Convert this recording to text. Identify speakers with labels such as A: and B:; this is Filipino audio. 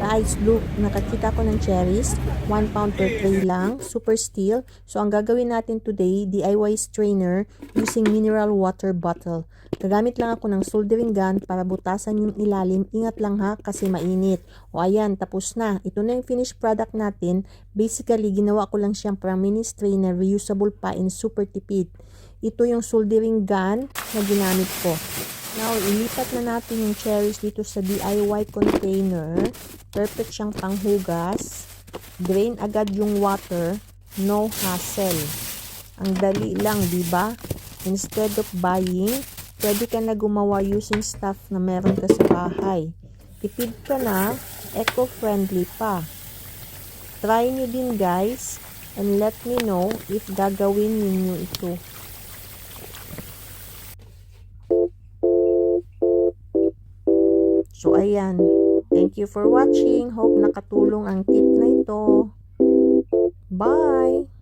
A: Guys, look, nakakita ko ng cherries. 1 pound per tray lang. Super steel. So, ang gagawin natin today, DIY strainer using mineral water bottle. Gagamit lang ako ng soldering gun para butasan yung ilalim. Ingat lang ha, kasi mainit. O ayan, tapos na. Ito na yung finished product natin. Basically, ginawa ko lang siyang parang mini strainer, reusable pa and super tipid. Ito yung soldering gun na ginamit ko. Now, ilipat na natin yung cherries dito sa DIY container. Perfect siyang panghugas. Drain agad yung water. No hassle. Ang dali lang, di ba? Instead of buying, pwede ka na gumawa using stuff na meron ka sa bahay. Tipid ka na, eco-friendly pa. Try nyo din guys, and let me know if gagawin ninyo ito. So, ayan. Thank you for watching. Hope nakatulong ang tip na ito. Bye!